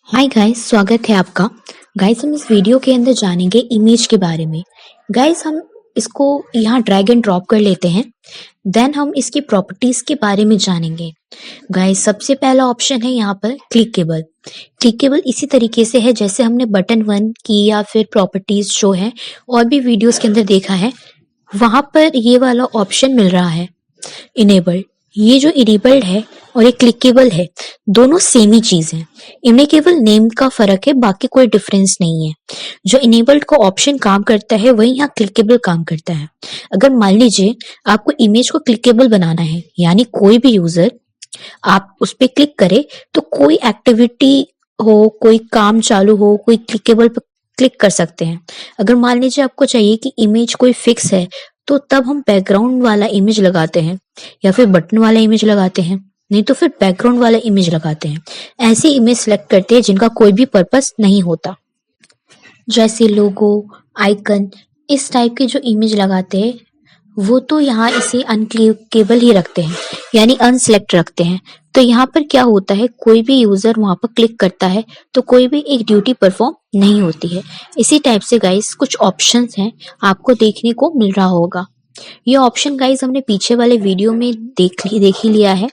Hi guys, स्वागत है आपका। गाइस, हम इस वीडियो के अंदर जानेंगे इमेज के बारे में। गाइस, हम इसको यहाँ ड्रैग एंड ड्रॉप कर लेते हैं। देन हम इसकी प्रॉपर्टीज के बारे में जानेंगे। गाइस, सबसे पहला ऑप्शन है यहाँ पर क्लिकेबल। क्लिकेबल इसी तरीके से है जैसे हमने बटन 1 की या फिर प्रॉपर्टीज जो है और भी वीडियोस के अंदर देखा है, वहां पर ये वाला ऑप्शन मिल रहा है इनेबल्ड। ये जो इनेबल्ड है और ये क्लिकेबल है, दोनों सेम ही चीज है। इनमें केवल नेम का फर्क है, बाकी कोई डिफरेंस नहीं है। जो इनेबल्ड का ऑप्शन काम करता है वही यहाँ क्लिकेबल काम करता है। अगर मान लीजिए आपको इमेज को क्लिकेबल बनाना है, यानी कोई भी यूजर आप उस पर क्लिक करे तो कोई एक्टिविटी हो, कोई काम चालू हो, कोई क्लिकेबल पर क्लिक कर सकते हैं। अगर मान लीजिए आपको चाहिए कि इमेज कोई फिक्स है, तो तब हम बैकग्राउंड वाला इमेज लगाते हैं या फिर बटन वाला इमेज लगाते हैं, नहीं तो फिर बैकग्राउंड वाला इमेज लगाते हैं। ऐसी इमेज सेलेक्ट करते हैं जिनका कोई भी पर्पस नहीं होता, जैसे लोगो, आइकन, इस टाइप के जो इमेज लगाते हैं वो तो यहाँ इसे अनक्लिकेबल ही रखते हैं, यानी अनसेलेक्ट रखते हैं। तो यहाँ पर क्या होता है, कोई भी यूजर वहां पर क्लिक करता है तो कोई भी एक ड्यूटी परफॉर्म नहीं होती है। इसी टाइप से गाइस कुछ ऑप्शंस हैं, आपको देखने को मिल रहा होगा। ये ऑप्शन गाइस हमने पीछे वाले वीडियो में देख ही लिया है,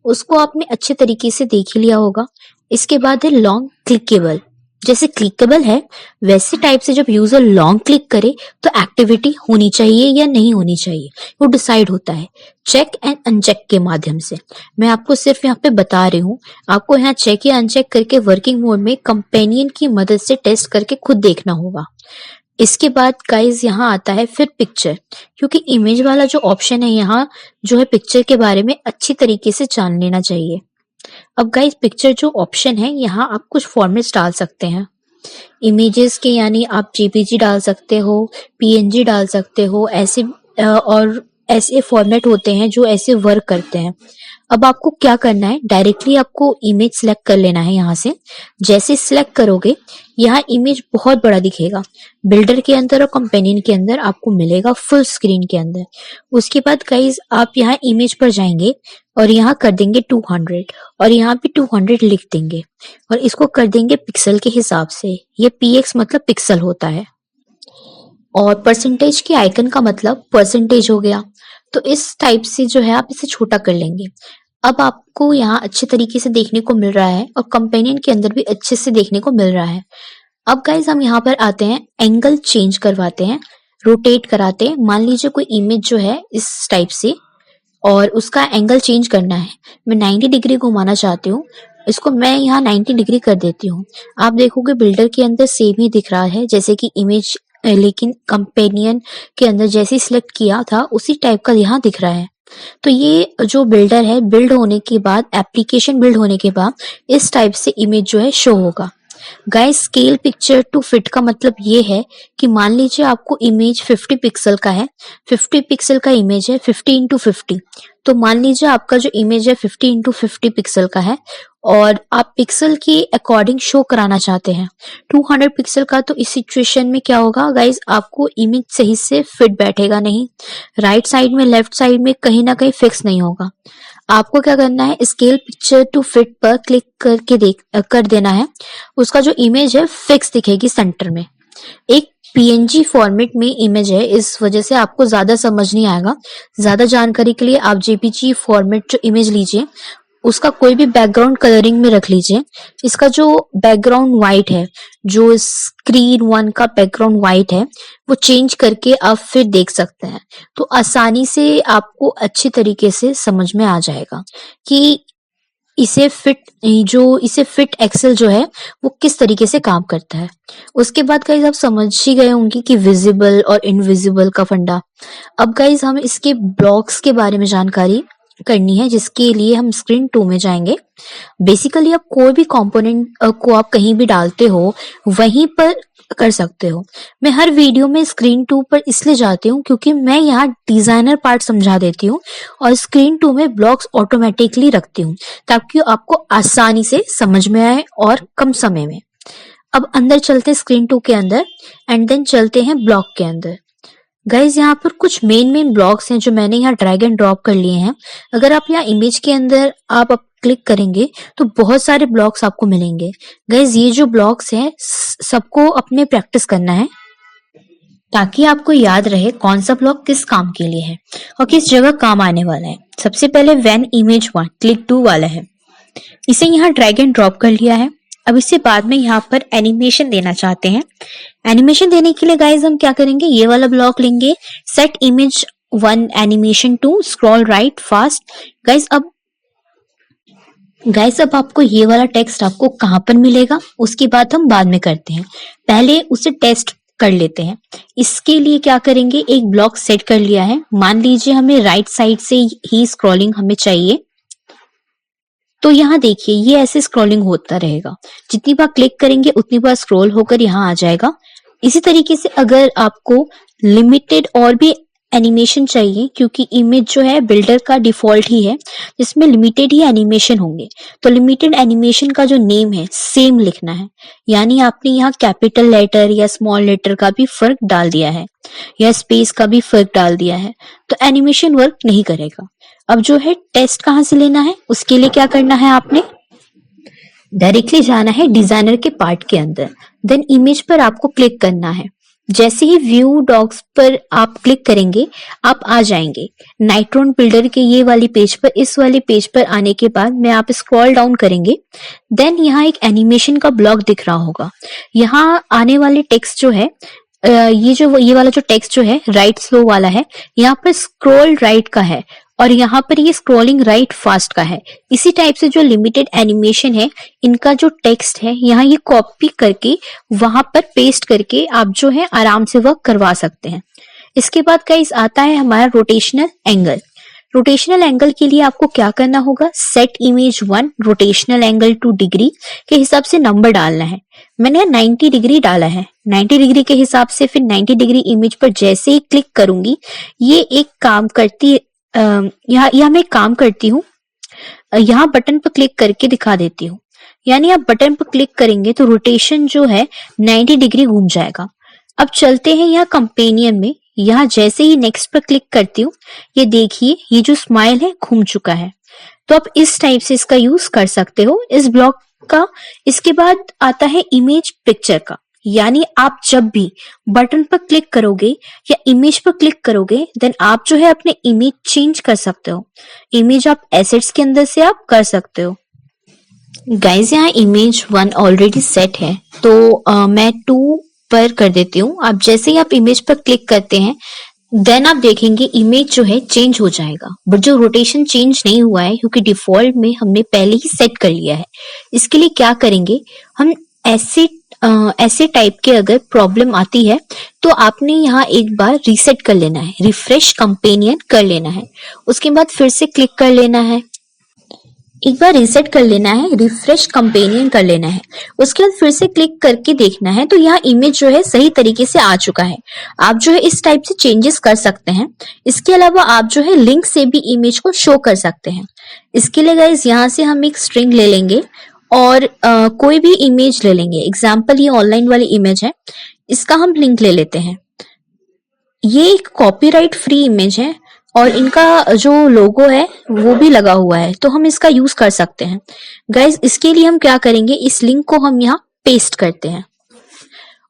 उसको आपने अच्छे तरीके से देख ही लिया होगा। इसके बाद है लॉन्ग क्लिकेबल। जैसे क्लिकेबल है वैसे टाइप से जब यूजर लॉन्ग क्लिक करे तो एक्टिविटी होनी चाहिए या नहीं होनी चाहिए, वो डिसाइड होता है चेक एंड अनचेक के माध्यम से। मैं आपको सिर्फ यहाँ पे बता रही हूँ, आपको यहाँ चेक या अनचेक करके वर्किंग मोड में कंपेनियन की मदद से टेस्ट करके खुद देखना होगा। इसके बाद गाइज यहाँ आता है फिर पिक्चर, क्योंकि इमेज वाला जो ऑप्शन है यहाँ जो है पिक्चर के बारे में अच्छी तरीके से जान लेना चाहिए। अब गाइज पिक्चर जो ऑप्शन है, यहाँ आप कुछ फॉर्मेट्स डाल सकते हैं इमेजेस के, यानी आप जेपीजी डाल सकते हो, पीएनजी डाल सकते हो, ऐसे और ऐसे फॉर्मेट होते हैं जो ऐसे वर्क करते हैं। अब आपको क्या करना है, डायरेक्टली आपको इमेज सिलेक्ट कर लेना है। यहाँ से जैसे सिलेक्ट करोगे यहाँ इमेज बहुत बड़ा दिखेगा, बिल्डर के अंदर और कंपेनियन के अंदर आपको मिलेगा फुल स्क्रीन के अंदर। उसके बाद गाइज आप यहाँ इमेज पर जाएंगे और यहाँ कर देंगे 200 और यहाँ पे 200 लिख देंगे और इसको कर देंगे पिक्सल के हिसाब से। ये px मतलब पिक्सल होता है और परसेंटेज के आइकन का मतलब परसेंटेज हो गया। तो इस टाइप से जो है आप इसे छोटा कर लेंगे। अब आपको यहाँ अच्छे तरीके से देखने को मिल रहा है और कंपेनियन के अंदर भी अच्छे से देखने को मिल रहा है। अब गाइज हम यहाँ पर आते हैं, एंगल चेंज करवाते हैं, रोटेट कराते हैं। मान लीजिए कोई इमेज जो है इस टाइप से और उसका एंगल चेंज करना है, मैं 90 डिग्री घुमाना चाहती हूँ, इसको मैं यहाँ 90 डिग्री कर देती हूँ। आप देखोगे बिल्डर के अंदर सेम ही दिख रहा है जैसे कि इमेज, लेकिन कंपेनियन के अंदर जैसे सिलेक्ट किया था उसी टाइप का यहाँ दिख रहा है। तो ये जो बिल्डर है, बिल्ड होने के बाद, एप्लीकेशन बिल्ड होने के बाद इस टाइप से इमेज जो है शो होगा। Guys, scale picture to fit का मतलब ये है कि मान लीजिए आपको इमेज 50 पिक्सल का है, 50 पिक्सल का इमेज है 50 इंटू 50, तो मान लीजिए आपका जो इमेज है 50 इंटू 50 पिक्सल का है और आप पिक्सल के अकॉर्डिंग शो कराना चाहते हैं 200 पिक्सल का। तो इस सिचुएशन में क्या होगा गाइज, आपको इमेज सही से फिट बैठेगा नहीं, राइट साइड में, लेफ्ट साइड में कहीं ना कहीं फिक्स नहीं होगा। आपको क्या करना है, स्केल पिक्चर टू फिट पर क्लिक करके कर देना है, उसका जो इमेज है फिक्स दिखेगी सेंटर में। एक पीएनजी फॉर्मेट में इमेज है, इस वजह से आपको ज्यादा समझ नहीं आएगा। ज्यादा जानकारी के लिए आप जेपीजी फॉर्मेट जो इमेज लीजिए उसका कोई भी बैकग्राउंड कलरिंग में रख लीजिए। इसका जो बैकग्राउंड व्हाइट है, जो स्क्रीन 1 का बैकग्राउंड व्हाइट है, वो चेंज करके आप फिर देख सकते हैं। तो आसानी से आपको अच्छी तरीके से समझ में आ जाएगा कि इसे फिट एक्सेल जो है वो किस तरीके से काम करता है। उसके बाद गाइज आप समझ ही गए होंगे कि विजिबल और इनविजिबल का फंडा। अब गाइज हम इसके ब्लॉक्स के बारे में जानकारी करनी है, जिसके लिए हम स्क्रीन 2 में जाएंगे। बेसिकली आप कोई भी कंपोनेंट को आप कहीं भी डालते हो वहीं पर कर सकते हो। मैं हर वीडियो में स्क्रीन 2 पर इसलिए जाती हूँ क्योंकि मैं यहाँ डिजाइनर पार्ट समझा देती हूँ और स्क्रीन 2 में ब्लॉक्स ऑटोमेटिकली रखती हूँ ताकि आपको आसानी से समझ में आए और कम समय में। अब अंदर चलते हैं स्क्रीन 2 के अंदर एंड देन चलते हैं ब्लॉक के अंदर। गाइज यहाँ पर कुछ मेन ब्लॉक्स हैं जो मैंने यहाँ ड्रैग एंड ड्रॉप कर लिए हैं। अगर आप यहाँ इमेज के अंदर आप क्लिक करेंगे तो बहुत सारे ब्लॉक्स आपको मिलेंगे। गाइज ये जो ब्लॉक्स हैं सबको अपने प्रैक्टिस करना है ताकि आपको याद रहे कौन सा ब्लॉक किस काम के लिए है और किस जगह काम आने वाला है। सबसे पहले व्हेन इमेज 1 क्लिक 2 वाला है, इसे यहाँ ड्रैग एंड ड्रॉप कर लिया है। अब इससे बाद में यहाँ पर एनिमेशन देना चाहते हैं। एनिमेशन देने के लिए गाइज हम क्या करेंगे, ये वाला ब्लॉक लेंगे, set image 1 animation 2 scroll right fast. Guys अब आपको ये वाला टेक्स्ट आपको कहाँ पर मिलेगा उसकी बात हम बाद में करते हैं, पहले उसे टेस्ट कर लेते हैं। इसके लिए क्या करेंगे, एक ब्लॉक सेट कर लिया है। मान लीजिए हमें राइट साइड से ही स्क्रॉलिंग हमें चाहिए, तो यहाँ देखिए ये ऐसे स्क्रॉलिंग होता रहेगा, जितनी बार क्लिक करेंगे उतनी बार स्क्रॉल होकर यहाँ आ जाएगा। इसी तरीके से अगर आपको लिमिटेड और भी एनिमेशन चाहिए, क्योंकि इमेज जो है बिल्डर का डिफॉल्ट ही है जिसमें लिमिटेड ही एनिमेशन होंगे, तो लिमिटेड एनिमेशन का जो नेम है सेम लिखना है। यानी आपने यहाँ कैपिटल लेटर या स्मॉल लेटर का भी फर्क डाल दिया है या स्पेस का भी फर्क डाल दिया है, तो एनिमेशन वर्क नहीं करेगा। अब जो है टेस्ट कहाँ से लेना है, उसके लिए क्या करना है, आपने डायरेक्टली जाना है डिजाइनर के पार्ट के अंदर, देन इमेज पर आपको क्लिक करना है। जैसे ही व्यू डॉक्स पर आप क्लिक करेंगे आप आ जाएंगे नाइट्रोन बिल्डर के ये वाली पेज पर। इस वाले पेज पर आने के बाद में आप स्क्रॉल डाउन करेंगे, देन यहाँ एक एनिमेशन का ब्लॉक दिख रहा होगा। यहाँ आने वाले टेक्स्ट जो है ये वाला जो टेक्स्ट जो है राइट स्लो वाला है, यहाँ पर स्क्रॉल राइट का है और यहाँ पर ये स्क्रॉलिंग राइट फास्ट का है। इसी टाइप से जो लिमिटेड एनिमेशन है इनका जो टेक्स्ट है यहाँ ये कॉपी करके वहां पर पेस्ट करके आप जो है आराम से वर्क करवा सकते हैं। इसके बाद गाइस आता है हमारा रोटेशनल एंगल। रोटेशनल एंगल के लिए आपको क्या करना होगा, set image 1 rotational angle 2 degree के हिसाब से नंबर डालना है। मैंने 90 डिग्री डाला है, 90 डिग्री के हिसाब से फिर 90 डिग्री इमेज पर जैसे ही क्लिक करूंगी ये एक काम करती यहाँ मैं काम करती हूँ, यहाँ बटन पर क्लिक करके दिखा देती हूँ। यानी आप बटन पर क्लिक करेंगे तो रोटेशन जो है 90 डिग्री घूम जाएगा। अब चलते हैं यहाँ कंपेनियन में, यहाँ जैसे ही नेक्स्ट पर क्लिक करती हूँ ये देखिए ये जो स्माइल है घूम चुका है। तो आप इस टाइप से इसका यूज कर सकते हो इस ब्लॉक का। इसके बाद आता है इमेज पिक्चर का, यानी आप जब भी बटन पर क्लिक करोगे या इमेज पर क्लिक करोगे देन आप जो है अपने इमेज चेंज कर सकते हो। इमेज आप एसेट्स के अंदर से आप कर सकते हो। गाइस यहाँ इमेज 1 ऑलरेडी सेट है तो मैं 2 पर कर देती हूँ। आप जैसे ही आप इमेज पर क्लिक करते हैं देन आप देखेंगे इमेज जो है चेंज हो जाएगा, बट जो रोटेशन चेंज नहीं हुआ है क्योंकि डिफॉल्ट में हमने पहले ही सेट कर लिया है। इसके लिए क्या करेंगे, हम ऐसे टाइप के अगर प्रॉब्लम आती है तो आपने यहाँ एक बार रीसेट कर लेना है, रिफ्रेश कंपेनियन कर लेना है, उसके बाद फिर से क्लिक कर लेना है, एक बार रीसेट कर लेना है, रिफ्रेश कंपेनियन कर लेना है, उसके बाद फिर से क्लिक करके देखना है। तो यहाँ इमेज जो है सही तरीके से आ चुका है। आप जो है इस टाइप से चेंजेस कर सकते हैं। इसके अलावा आप जो है लिंक से भी इमेज को शो कर सकते हैं। इसके लिए गाइस यहाँ से हम एक स्ट्रिंग ले लेंगे और कोई भी इमेज ले लेंगे। एग्जाम्पल ये ऑनलाइन वाली इमेज है, इसका हम लिंक ले लेते हैं। ये एक कॉपीराइट फ्री इमेज है और इनका जो लोगो है वो भी लगा हुआ है, तो हम इसका यूज कर सकते हैं। गाइस इसके लिए हम क्या करेंगे, इस लिंक को हम यहाँ पेस्ट करते हैं।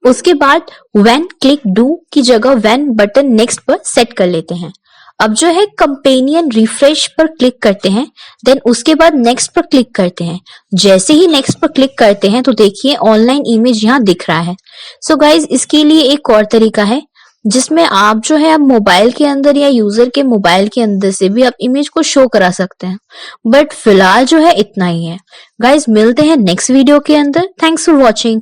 उसके बाद व्हेन क्लिक डू की जगह व्हेन बटन नेक्स्ट पर सेट कर लेते हैं। अब जो है कंपेनियन रिफ्रेश पर क्लिक करते हैं, देन उसके बाद नेक्स्ट पर क्लिक करते हैं। जैसे ही नेक्स्ट पर क्लिक करते हैं तो देखिए ऑनलाइन इमेज यहाँ दिख रहा है। सो गाइज इसके लिए एक और तरीका है जिसमें आप जो है आप मोबाइल के अंदर या यूजर के मोबाइल के अंदर से भी आप इमेज को शो करा सकते हैं, बट फिलहाल जो है इतना ही है। गाइज मिलते हैं नेक्स्ट वीडियो के अंदर। Thanks for watching.